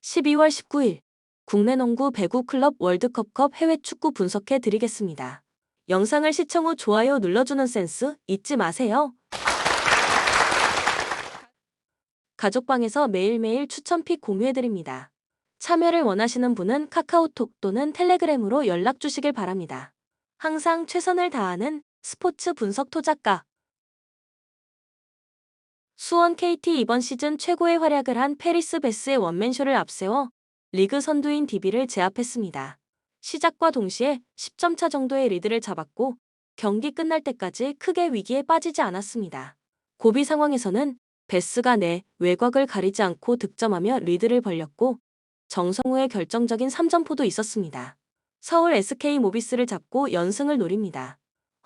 12월 19일 국내 농구 배구 클럽 월드컵컵 해외 축구 분석해 드리겠습니다. 영상을 시청 후 좋아요 눌러주는 센스 잊지 마세요. 가족방에서 매일매일 추천픽 공유해 드립니다. 참여를 원하시는 분은 카카오톡 또는 텔레그램으로 연락 주시길 바랍니다. 항상 최선을 다하는 스포츠 분석 토작가 수원 KT 이번 시즌 최고의 활약을 한 페리스 베스의 원맨쇼를 앞세워 리그 선두인 DB를 제압했습니다. 시작과 동시에 10점 차 정도의 리드를 잡았고 경기 끝날 때까지 크게 위기에 빠지지 않았습니다. 고비 상황에서는 베스가 내 외곽을 가리지 않고 득점하며 리드를 벌렸고 정성우의 결정적인 3점포도 있었습니다. 서울 SK 모비스를 잡고 연승을 노립니다.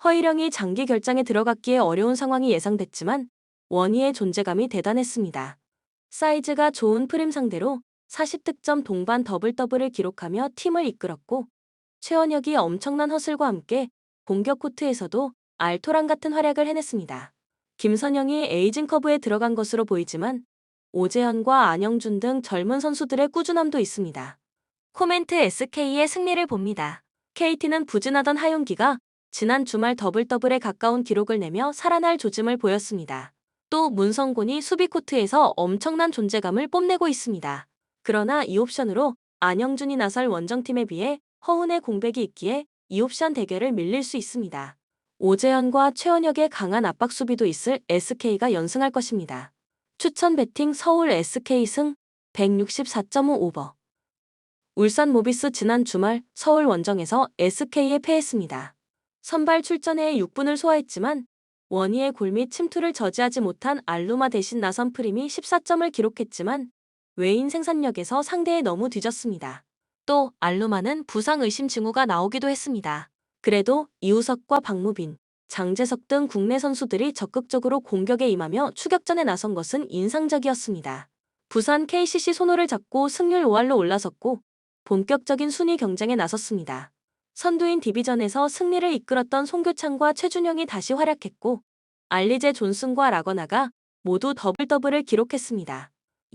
허일영이 장기 결장에 들어갔기에 어려운 상황이 예상됐지만 원희의 존재감이 대단했습니다. 사이즈가 좋은 프림 상대로 40득점 동반 더블더블을 기록하며 팀을 이끌었고 최원혁이 엄청난 허슬과 함께 공격 코트에서도 알토란 같은 활약을 해냈습니다. 김선영이 에이징 커브에 들어간 것으로 보이지만 오재현과 안영준 등 젊은 선수들의 꾸준함도 있습니다. 코멘트 SK의 승리를 봅니다. KT는 부진하던 하윤기가 지난 주말 더블더블에 가까운 기록을 내며 살아날 조짐을 보였습니다. 또 문성곤이 수비 코트에서 엄청난 존재감을 뽐내고 있습니다. 그러나 이 옵션으로 안영준이 나설 원정팀에 비해 허훈의 공백이 있기에 이 옵션 대결을 밀릴 수 있습니다. 오재현과 최원혁의 강한 압박 수비도 있을 SK가 연승할 것입니다. 추천 배팅 서울 SK 승 164.5 오버. 울산 모비스 지난 주말 서울 원정에서 SK에 패했습니다. 선발 출전에 6분을 소화했지만 원희의 골 및 침투를 저지하지 못한 알루마 대신 나선 프림이 14점을 기록했지만 외인 생산력에서 상대에 너무 뒤졌습니다. 또 알루마는 부상 의심 징후가 나오기도 했습니다. 그래도 이우석과 박무빈, 장재석 등 국내 선수들이 적극적으로 공격에 임하며 추격전에 나선 것은 인상적이었습니다. 부산 KCC 손호를 잡고 승률 5할로 올라섰고 본격적인 순위 경쟁에 나섰습니다. 선두인 디비전에서 승리를 이끌었던 송교창과 최준영이 다시 활약했고 알리제 존슨과 라거나가 모두 더블더블을 기록했습니다.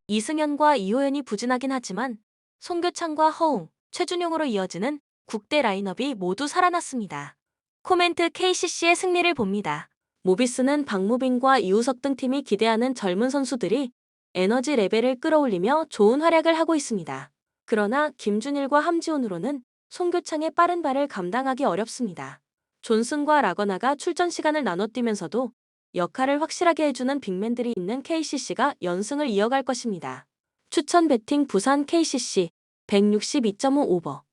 이승현과 이호연이 부진하긴 하지만 송교창과 허웅, 최준용으로 이어지는 국대 라인업이 모두 살아났습니다. 코멘트 KCC의 승리를 봅니다. 모비스는 박무빈과 이우석 등 팀이 기대하는 젊은 선수들이 에너지 레벨을 끌어올리며 좋은 활약을 하고 있습니다. 그러나 김준일과 함지훈으로는 송교창의 빠른 발을 감당하기 어렵습니다. 존슨과 라거나가 출전 시간을 나눠 뛰면서도 역할을 확실하게 해주는 빅맨들이 있는 KCC가 연승을 이어갈 것입니다. 추천 배팅 부산 KCC 162.5 오버.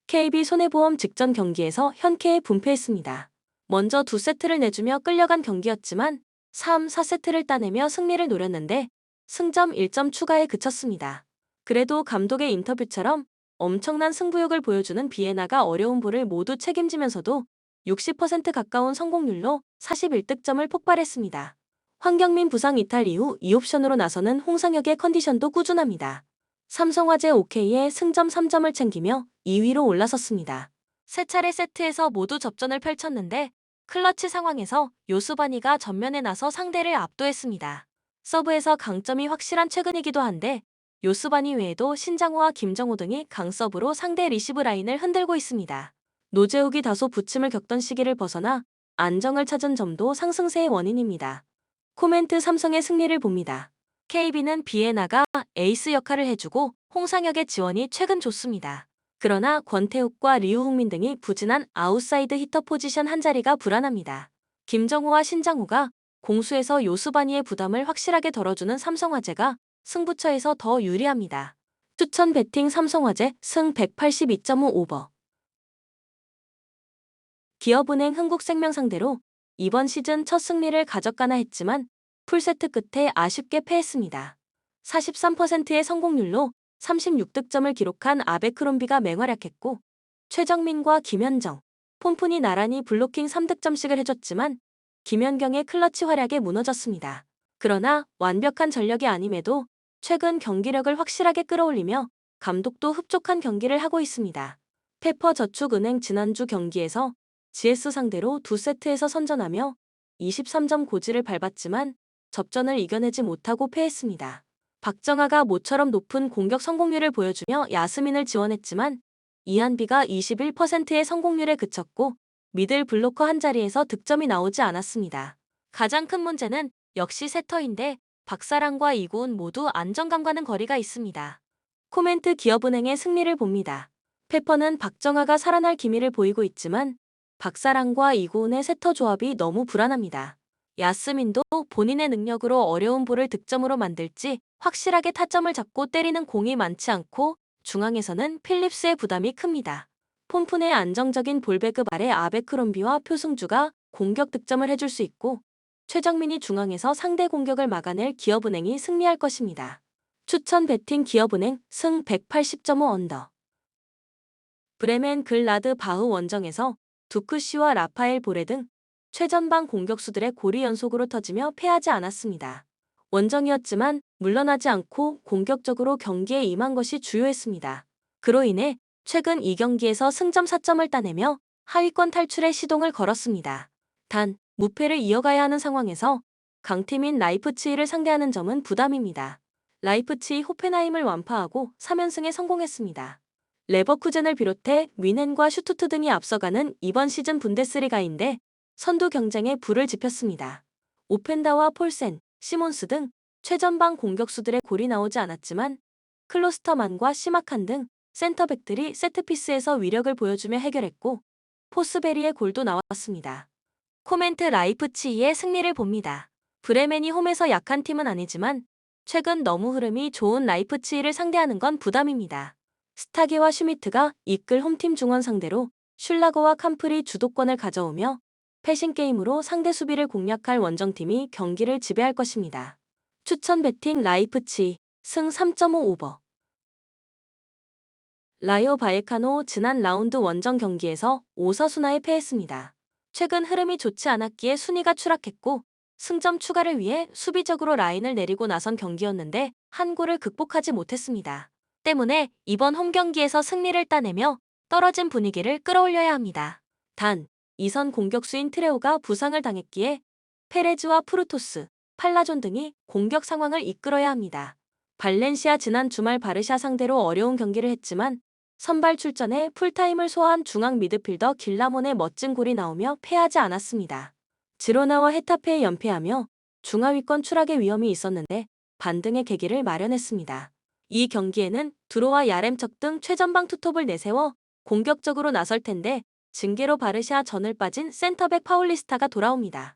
KB 손해보험 직전 경기에서 현캐에 분패했습니다. 먼저 2세트를 내주며 끌려간 경기였지만 3, 4세트를 따내며 승리를 노렸는데 승점 1점 추가에 그쳤습니다. 그래도 감독의 인터뷰처럼 엄청난 승부욕을 보여주는 비에나가 어려운 볼을 모두 책임지면서도 60% 가까운 성공률로 41득점을 폭발했습니다. 황경민 부상 이탈 이후 2옵션으로 나서는 홍상혁의 컨디션도 꾸준합니다. 삼성화재 OK의 승점 3점을 챙기며 2위로 올라섰습니다. 세 차례 세트에서 모두 접전을 펼쳤는데 클러치 상황에서 요수바니가 전면에 나서 상대를 압도했습니다. 서브에서 강점이 확실한 최근이기도 한데 요스바니 외에도 신장호와 김정호 등이 강서브로 상대 리시브 라인을 흔들고 있습니다. 노재욱이 다소 부침을 겪던 시기를 벗어나 안정을 찾은 점도 상승세의 원인입니다. 코멘트 삼성의 승리를 봅니다. KB는 비에나가 에이스 역할을 해주고 홍상혁의 지원이 최근 좋습니다. 그러나 권태욱과 리우흥민 등이 부진한 아웃사이드 히터 포지션 한자리가 불안합니다. 김정호와 신장호가 공수에서 요스바니의 부담을 확실하게 덜어주는 삼성화재가 승부처에서 더 유리합니다. 추천 배팅 삼성화재 승 182.5 오버. 기업은행 흥국생명 상대로 이번 시즌 첫 승리를 가져가나 했지만 풀세트 끝에 아쉽게 패했습니다. 43%의 성공률로 36득점을 기록한 아베크롬비가 맹활약했고 최정민과 김현정, 폼푼이 나란히 블로킹 3득점씩을 해줬지만 김연경의 클러치 활약에 무너졌습니다. 그러나 완벽한 전력이 아님에도 최근 경기력을 확실하게 끌어올리며 감독도 흡족한 경기를 하고 있습니다. 페퍼저축은행 지난주 경기에서 GS 상대로 2세트에서 선전하며 23점 고지를 밟았지만 접전을 이겨내지 못하고 패했습니다. 박정아가 모처럼 높은 공격 성공률을 보여주며 야스민을 지원했지만 이한비가 21%의 성공률에 그쳤고 미들 블로커 한 자리에서 득점이 나오지 않았습니다. 가장 큰 문제는 역시 세터인데 박사랑과 이고은 모두 안정감과는 거리가 있습니다. 코멘트 기업은행의 승리를 봅니다. 페퍼는 박정아가 살아날 기미를 보이고 있지만 박사랑과 이고은의 세터 조합이 너무 불안합니다. 야스민도 본인의 능력으로 어려운 볼을 득점으로 만들지 확실하게 타점을 잡고 때리는 공이 많지 않고 중앙에서는 필립스의 부담이 큽니다. 폼푼의 안정적인 볼배급 아래 아베크롬비와 표승주가 공격 득점을 해줄 수 있고 최정민이 중앙에서 상대 공격을 막아낼 기업은행이 승리할 것입니다. 추천 베팅 기업은행 승 180.5 언더. 브레멘 글라드 바흐 원정에서 두크시와 라파엘 보레 등 최전방 공격수들의 골이 연속으로 터지며 패하지 않았습니다. 원정이었지만 물러나지 않고 공격적으로 경기에 임한 것이 주요했습니다. 그로 인해 최근 2경기에서 승점 4점을 따내며 하위권 탈출에 시동을 걸었습니다. 단, 무패를 이어가야 하는 상황에서 강팀인 라이프치히를 상대하는 점은 부담입니다. 라이프치히 호펜하임을 완파하고 3연승에 성공했습니다. 레버쿠젠을 비롯해 뮌헨과 슈투트 등이 앞서가는 이번 시즌 분데스리가인데 선두 경쟁에 불을 지폈습니다. 오펜다와 폴센, 시몬스 등 최전방 공격수들의 골이 나오지 않았지만 클로스터만과 시마칸 등 센터백들이 세트피스에서 위력을 보여주며 해결했고 포스베리의 골도 나왔습니다. 코멘트 라이프치히의 승리를 봅니다. 브레멘이 홈에서 약한 팀은 아니지만 최근 너무 흐름이 좋은 라이프치히를 상대하는 건 부담입니다. 스타게와 슈미트가 이끌 홈팀 중원 상대로 슐라거와 캄프리 주도권을 가져오며 패싱게임으로 상대 수비를 공략할 원정팀이 경기를 지배할 것입니다. 추천 베팅 라이프치히 승 3.5 오버. 라이오 바예카노 지난 라운드 원정 경기에서 5사순하에 패했습니다. 최근 흐름이 좋지 않았기에 순위가 추락했고 승점 추가를 위해 수비적으로 라인을 내리고 나선 경기였는데 한 골을 극복하지 못했습니다. 때문에 이번 홈 경기에서 승리를 따내며 떨어진 분위기를 끌어올려야 합니다. 단, 2선 공격수인 트레오가 부상을 당했기에 페레즈와 프루토스, 팔라존 등이 공격 상황을 이끌어야 합니다. 발렌시아 지난 주말 바르샤 상대로 어려운 경기를 했지만 선발 출전에 풀타임을 소화한 중앙 미드필더 길라몬의 멋진 골이 나오며 패하지 않았습니다. 지로나와 헤타페에 연패하며 중하위권 추락의 위험이 있었는데 반등의 계기를 마련했습니다. 이 경기에는 두로와 야렘척 등 최전방 투톱을 내세워 공격적으로 나설 텐데 징계로 바르샤 전을 빠진 센터백 파울리스타가 돌아옵니다.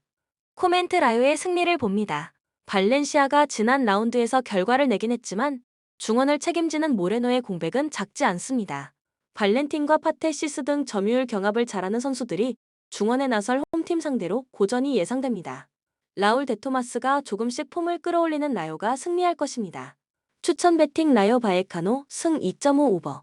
코멘트 라요의 승리를 봅니다. 발렌시아가 지난 라운드에서 결과를 내긴 했지만 중원을 책임지는 모레노의 공백은 작지 않습니다. 발렌틴과 파테시스 등 점유율 경합을 잘하는 선수들이 중원에 나설 홈팀 상대로 고전이 예상됩니다. 라울 데토마스가 조금씩 폼을 끌어올리는 라요가 승리할 것입니다. 추천 베팅 라요 바에카노 승 2.5 오버.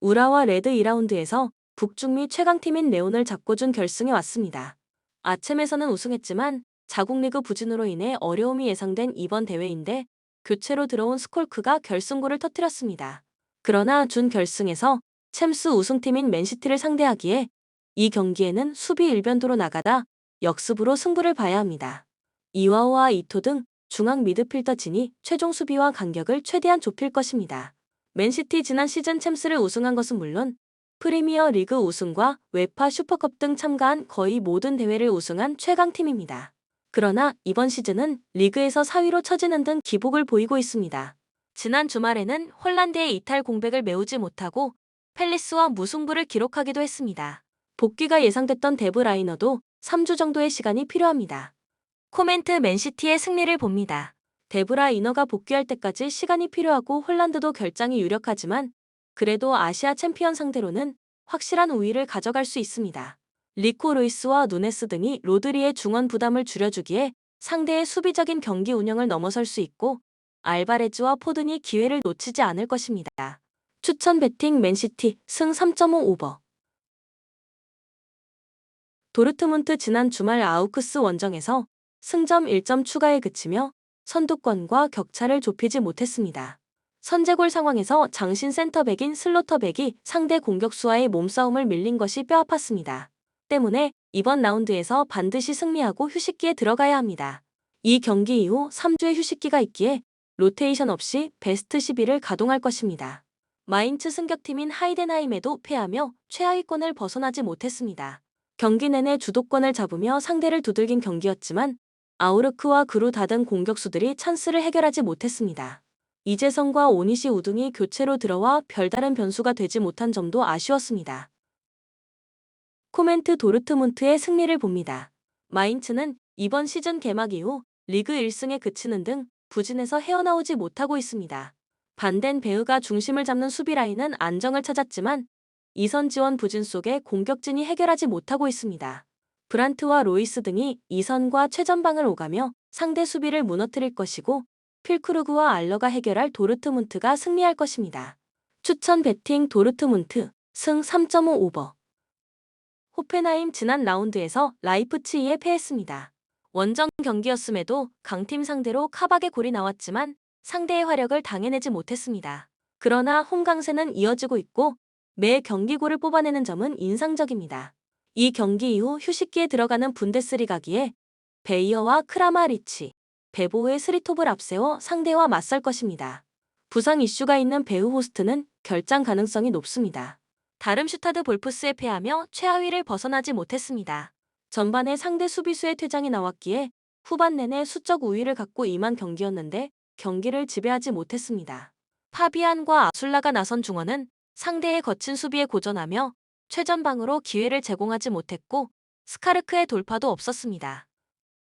우라와 레드 2라운드에서 북중미 최강팀인 레온을 잡고 준 결승에 왔습니다. 아츬에서는 우승했지만 자국리그 부진으로 인해 어려움이 예상된 이번 대회인데 교체로 들어온 스콜크가 결승골을 터뜨렸습니다. 그러나 준 결승에서 챔스 우승팀인 맨시티를 상대하기에 이 경기에는 수비 일변도로 나가다 역습으로 승부를 봐야 합니다. 이와오와 이토 등 중앙 미드필더 진이 최종 수비와 간격을 최대한 좁힐 것입니다. 맨시티 지난 시즌 챔스를 우승한 것은 물론 프리미어 리그 우승과 웨파 슈퍼컵 등 참가한 거의 모든 대회를 우승한 최강팀입니다. 그러나 이번 시즌은 리그에서 4위로 처지는 등 기복을 보이고 있습니다. 지난 주말에는 홀란드의 이탈 공백을 메우지 못하고 팰리스와 무승부를 기록하기도 했습니다. 복귀가 예상됐던 데브라이너도 3주 정도의 시간이 필요합니다. 코멘트 맨시티의 승리를 봅니다. 데브라이너가 복귀할 때까지 시간이 필요하고 홀란드도 결장이 유력하지만 그래도 아시아 챔피언 상대로는 확실한 우위를 가져갈 수 있습니다. 리코 루이스와 누네스 등이 로드리의 중원 부담을 줄여주기에 상대의 수비적인 경기 운영을 넘어설 수 있고 알바레즈와 포든이 기회를 놓치지 않을 것입니다. 추천 베팅 맨시티 승 3.5 오버. 도르트문트 지난 주말 아우크스 원정에서 승점 1점 추가에 그치며 선두권과 격차를 좁히지 못했습니다. 선제골 상황에서 장신 센터백인 슬로터백이 상대 공격수와의 몸싸움을 밀린 것이 뼈아팠습니다. 때문에 이번 라운드에서 반드시 승리하고 휴식기에 들어가야 합니다. 이 경기 이후 3주의 휴식기가 있기에 로테이션 없이 베스트 11을 가동할 것입니다. 마인츠 승격팀인 하이덴하임에도 패하며 최하위권을 벗어나지 못했습니다. 경기 내내 주도권을 잡으며 상대를 두들긴 경기였지만 아우르크와 그루다 등 공격수들이 찬스를 해결하지 못했습니다. 이재성과 오니시 우등이 교체로 들어와 별다른 변수가 되지 못한 점도 아쉬웠습니다. 코멘트 도르트문트의 승리를 봅니다. 마인츠는 이번 시즌 개막 이후 리그 1승에 그치는 등 부진에서 헤어나오지 못하고 있습니다. 반덴 베흐가 중심을 잡는 수비 라인은 안정을 찾았지만 이선 지원 부진 속에 공격진이 해결하지 못하고 있습니다. 브란트와 로이스 등이 이선과 최전방을 오가며 상대 수비를 무너뜨릴 것이고 필크루그와 알러가 해결할 도르트문트가 승리할 것입니다. 추천 배팅 도르트문트 승 3.5 오버. 호펜하임 지난 라운드에서 라이프치히에 패했습니다. 원정 경기였음에도 강팀 상대로 카박의 골이 나왔지만 상대의 화력을 당해내지 못했습니다. 그러나 홈 강세는 이어지고 있고 매 경기골을 뽑아내는 점은 인상적입니다. 이 경기 이후 휴식기에 들어가는 분데스리가기에 베이어와 크라마리치, 베보흐의 스리톱을 앞세워 상대와 맞설 것입니다. 부상 이슈가 있는 베흐 호스트는 결장 가능성이 높습니다. 다름슈타드 볼프스에 패하며 최하위를 벗어나지 못했습니다. 전반에 상대 수비수의 퇴장이 나왔기에 후반 내내 수적 우위를 갖고 임한 경기였는데 경기를 지배하지 못했습니다. 파비안과 아술라가 나선 중원은 상대의 거친 수비에 고전하며 최전방으로 기회를 제공하지 못했고 스카르크의 돌파도 없었습니다.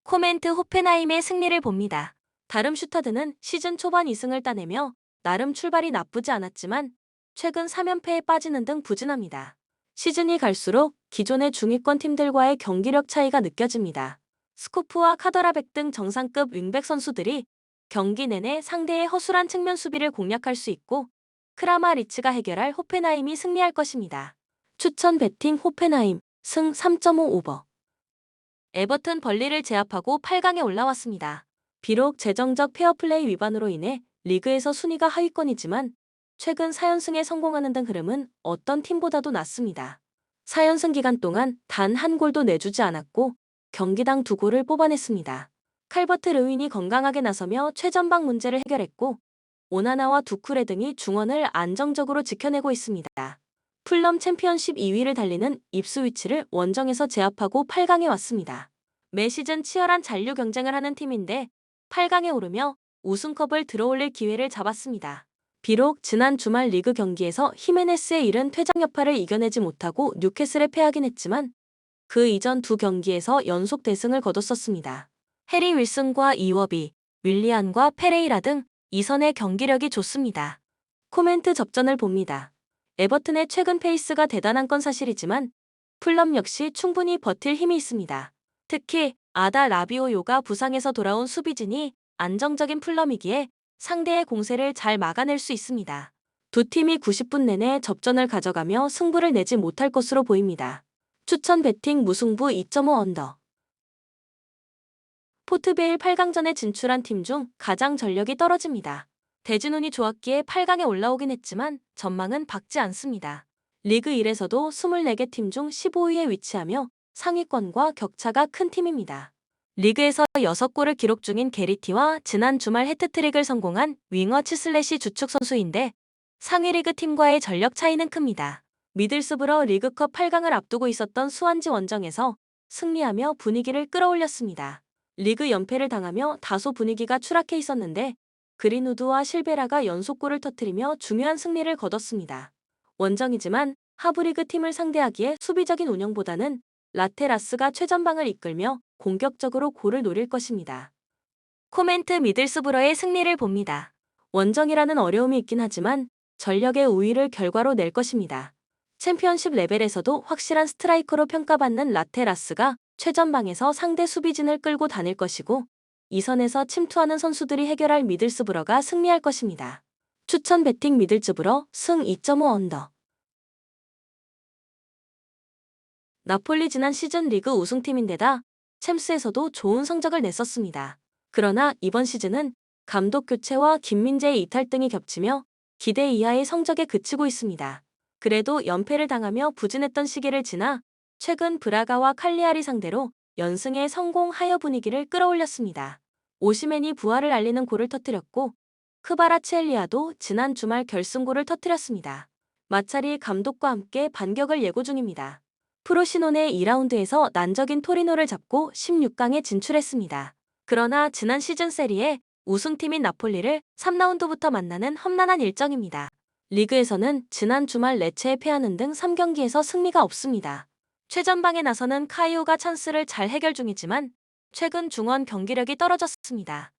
코멘트 호펜하임의 승리를 봅니다. 다름슈타드는 시즌 초반 2승을 따내며 나름 출발이 나쁘지 않았지만 최근 3연패에 빠지는 등 부진합니다. 시즌이 갈수록 기존의 중위권 팀들과의 경기력 차이가 느껴집니다. 스코프와 카더라백 등 정상급 윙백 선수들이 경기 내내 상대의 허술한 측면 수비를 공략할 수 있고 크라마리츠가 해결할 호펜하임이 승리할 것입니다. 추천 배팅 호펜하임 승 3.5 오버. 에버튼 벌리를 제압하고 8강에 올라왔습니다. 비록 재정적 페어플레이 위반으로 인해 리그에서 순위가 하위권이지만 최근 4연승에 성공하는 등 흐름은 어떤 팀보다도 낫습니다. 4연승 기간 동안 단 한 골도 내주지 않았고 경기당 2골을 뽑아냈습니다. 칼버트 르윈이 건강하게 나서며 최전방 문제를 해결했고 오나나와 두쿠레 등이 중원을 안정적으로 지켜내고 있습니다. 풀럼 챔피언십 2위를 달리는 입스위치를 원정에서 제압하고 8강에 왔습니다. 매 시즌 치열한 잔류 경쟁을 하는 팀인데 8강에 오르며 우승컵을 들어올릴 기회를 잡았습니다. 비록 지난 주말 리그 경기에서 히메네스의 이른 퇴장 여파를 이겨내지 못하고 뉴캐슬에 패하긴 했지만 그 이전 두 경기에서 연속 대승을 거뒀었습니다. 해리 윌슨과 이워비, 윌리안과 페레이라 등 이선의 경기력이 좋습니다. 코멘트 접전을 봅니다. 에버튼의 최근 페이스가 대단한 건 사실이지만 풀럼 역시 충분히 버틸 힘이 있습니다. 특히 아다 라비오요가 부상에서 돌아온 수비진이 안정적인 풀럼이기에 상대의 공세를 잘 막아낼 수 있습니다. 두 팀이 90분 내내 접전을 가져가며 승부를 내지 못할 것으로 보입니다. 추천 배팅 무승부 2.5 언더. 포트베일 8강전에 진출한 팀 중 가장 전력이 떨어집니다. 대진운이 좋았기에 8강에 올라오긴 했지만 전망은 밝지 않습니다. 리그 1에서도 24개 팀 중 15위에 위치하며 상위권과 격차가 큰 팀입니다. 리그에서 6골을 기록 중인 게리티와 지난 주말 해트트릭을 성공한 윙어 치슬렛이 주축 선수인데 상위 리그 팀과의 전력 차이는 큽니다. 미들스브러 리그컵 8강을 앞두고 있었던 수완지 원정에서 승리하며 분위기를 끌어올렸습니다. 리그 연패를 당하며 다소 분위기가 추락해 있었는데 그린우드와 실베라가 연속골을 터뜨리며 중요한 승리를 거뒀습니다. 원정이지만 하브리그 팀을 상대하기에 수비적인 운영보다는 라테라스가 최전방을 이끌며 공격적으로 골을 노릴 것입니다. 코멘트 미들스브러의 승리를 봅니다. 원정이라는 어려움이 있긴 하지만 전력의 우위를 결과로 낼 것입니다. 챔피언십 레벨에서도 확실한 스트라이커로 평가받는 라테라스가 최전방에서 상대 수비진을 끌고 다닐 것이고 이선에서 침투하는 선수들이 해결할 미들스브러가 승리할 것입니다. 추천 배팅 미들스브러 승 2.5 언더. 나폴리 지난 시즌 리그 우승팀인데다 챔스에서도 좋은 성적을 냈었습니다. 그러나 이번 시즌은 감독 교체와 김민재의 이탈 등이 겹치며 기대 이하의 성적에 그치고 있습니다. 그래도 연패를 당하며 부진했던 시기를 지나 최근 브라가와 칼리아리 상대로 연승에 성공하여 분위기를 끌어올렸습니다. 오시멘이 부활을 알리는 골을 터뜨렸고 크바라츠헬리아도 지난 주말 결승골을 터뜨렸습니다. 마차리 감독과 함께 반격을 예고 중입니다. 프로시노네 2라운드에서 난적인 토리노를 잡고 16강에 진출했습니다. 그러나 지난 시즌 세리에 우승팀인 나폴리를 3라운드부터 만나는 험난한 일정입니다. 리그에서는 지난 주말 레체에 패하는 등 3경기에서 승리가 없습니다. 최전방에 나서는 카이오가 찬스를 잘 해결 중이지만 최근 중원 경기력이 떨어졌습니다.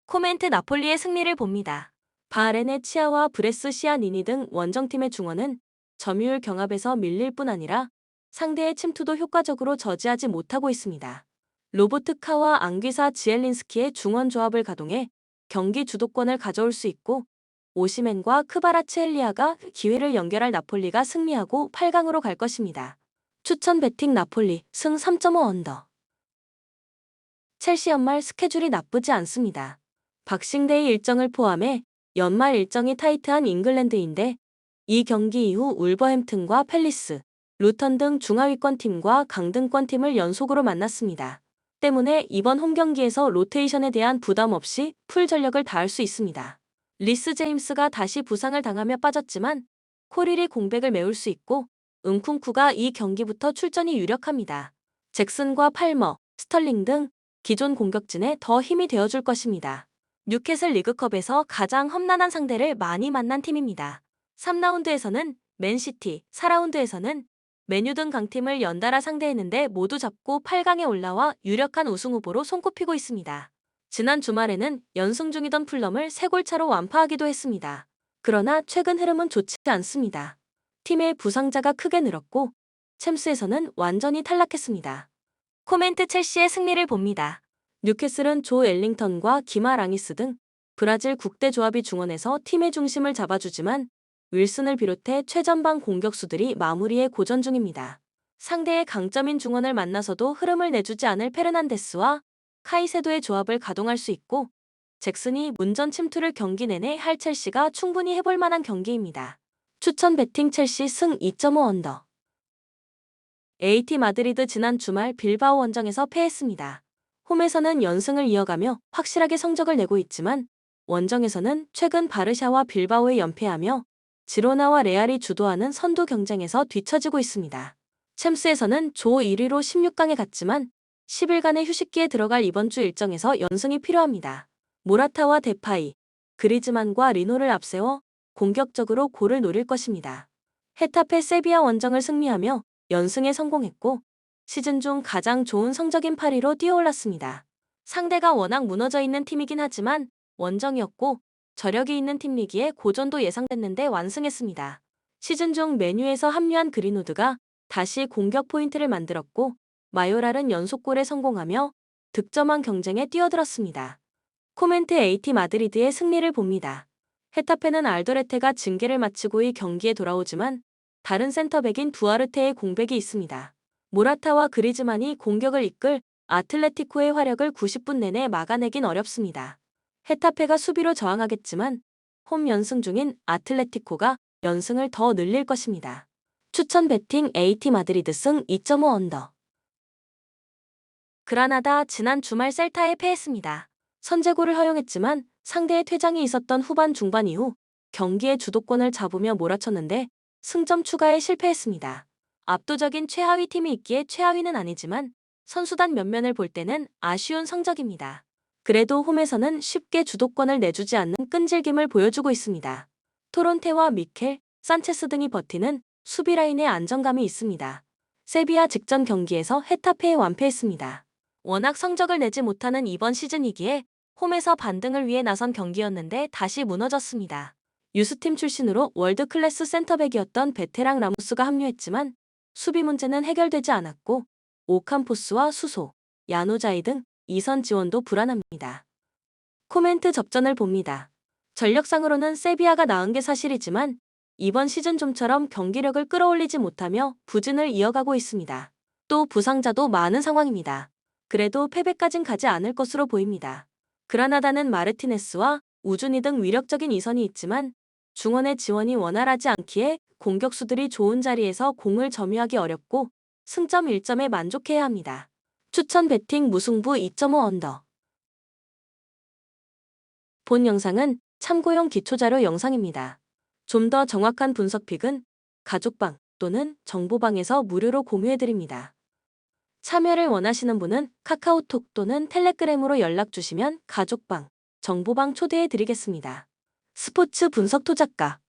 코멘트 나폴리의 승리를 봅니다. 바레네치아와 브레스시아니니 등 원정팀의 중원은 점유율 경합에서 밀릴 뿐 아니라 상대의 침투도 효과적으로 저지하지 못하고 있습니다. 로보트카와 앙귀사 지엘린스키의 중원 조합을 가동해 경기 주도권을 가져올 수 있고 오시멘과 크바라츠헬리아가 기회를 연결할 나폴리가 승리하고 8강으로 갈 것입니다. 추천 베팅 나폴리 승 3.5 언더. 첼시 연말 스케줄이 나쁘지 않습니다. 박싱데이 일정을 포함해 연말 일정이 타이트한 잉글랜드인데 이 경기 이후 울버햄튼과 팰리스, 루턴 등 중하위권 팀과 강등권 팀을 연속으로 만났습니다. 때문에 이번 홈 경기에서 로테이션에 대한 부담 없이 풀 전력을 다할 수 있습니다. 리스 제임스가 다시 부상을 당하며 빠졌지만 코릴이 공백을 메울 수 있고 은쿵쿠가 이 경기부터 출전이 유력합니다. 잭슨과 팔머, 스털링 등 기존 공격진에 더 힘이 되어줄 것입니다. 뉴캐슬 리그컵에서 가장 험난한 상대를 많이 만난 팀입니다. 3라운드에서는 맨시티, 4라운드에서는 메뉴 등 강팀을 연달아 상대했는데 모두 잡고 8강에 올라와 유력한 우승 후보로 손꼽히고 있습니다. 지난 주말에는 연승 중이던 풀럼을 3골 차로 완파하기도 했습니다. 그러나 최근 흐름은 좋지 않습니다. 팀의 부상자가 크게 늘었고 챔스에서는 완전히 탈락했습니다. 코멘트 첼시의 승리를 봅니다. 뉴캐슬은 조 엘링턴과 기마 랑이스 등 브라질 국대 조합이 중원에서 팀의 중심을 잡아주지만 윌슨을 비롯해 최전방 공격수들이 마무리에 고전 중입니다. 상대의 강점인 중원을 만나서도 흐름을 내주지 않을 페르난데스와 카이세도의 조합을 가동할 수 있고 잭슨이 문전 침투를 경기 내내 할 첼시가 충분히 해볼 만한 경기입니다. 추천 베팅 첼시 승 2.5 언더. AT 마드리드 지난 주말 빌바오 원정에서 패했습니다. 홈에서는 연승을 이어가며 확실하게 성적을 내고 있지만 원정에서는 최근 바르샤와 빌바오에 연패하며 지로나와 레알이 주도하는 선두 경쟁에서 뒤처지고 있습니다. 챔스에서는 조 1위로 16강에 갔지만 10일간의 휴식기에 들어갈 이번 주 일정에서 연승이 필요합니다. 모라타와 데파이, 그리즈만과 리노를 앞세워 공격적으로 골을 노릴 것입니다. 헤타페 세비야 원정을 승리하며 연승에 성공했고 시즌 중 가장 좋은 성적인 8위로 뛰어올랐습니다. 상대가 워낙 무너져 있는 팀이긴 하지만 원정이었고 저력이 있는 팀이기에 고전도 예상됐는데 완승했습니다. 시즌 중 메뉴에서 합류한 그린우드가 다시 공격 포인트를 만들었고 마요랄은 연속골에 성공하며 득점왕 경쟁에 뛰어들었습니다. 코멘트 AT 마드리드의 승리를 봅니다. 헤타페는 알도레테가 징계를 마치고 이 경기에 돌아오지만 다른 센터백인 두아르테의 공백이 있습니다. 모라타와 그리즈만이 공격을 이끌 아틀레티코의 화력을 90분 내내 막아내긴 어렵습니다. 헤타페가 수비로 저항하겠지만 홈 연승 중인 아틀레티코가 연승을 더 늘릴 것입니다. 추천 베팅 AT 마드리드 승 2.5 언더. 그라나다 지난 주말 셀타에 패했습니다. 선제골을 허용했지만 상대의 퇴장이 있었던 후반 중반 이후 경기의 주도권을 잡으며 몰아쳤는데 승점 추가에 실패했습니다. 압도적인 최하위 팀이 있기에 최하위는 아니지만 선수단 면면을 볼 때는 아쉬운 성적입니다. 그래도 홈에서는 쉽게 주도권을 내주지 않는 끈질김을 보여주고 있습니다. 토론테와 미켈, 산체스 등이 버티는 수비 라인에 안정감이 있습니다. 세비야 직전 경기에서 헤타페에 완패했습니다. 워낙 성적을 내지 못하는 이번 시즌이기에 홈에서 반등을 위해 나선 경기였는데 다시 무너졌습니다. 유스팀 출신으로 월드클래스 센터백이었던 베테랑 라모스가 합류했지만 수비 문제는 해결되지 않았고 오캄포스와 수소, 야노자이 등 이선 지원도 불안합니다. 코멘트 접전을 봅니다. 전력상으로는 세비야가 나은 게 사실이지만 이번 시즌 좀처럼 경기력을 끌어올리지 못하며 부진을 이어가고 있습니다. 또 부상자도 많은 상황입니다. 그래도 패배까진 가지 않을 것으로 보입니다. 그라나다는 마르티네스와 우주니 등 위력적인 이선이 있지만 중원의 지원이 원활하지 않기에 공격수들이 좋은 자리에서 공을 점유하기 어렵고 승점 1점에 만족해야 합니다. 추천 베팅 무승부 2.5 언더. 본 영상은 참고용 기초자료 영상입니다. 좀 더 정확한 분석 픽은 가족방 또는 정보방에서 무료로 공유해드립니다. 참여를 원하시는 분은 카카오톡 또는 텔레그램으로 연락 주시면 가족방, 정보방 초대해드리겠습니다. 스포츠 분석 투자가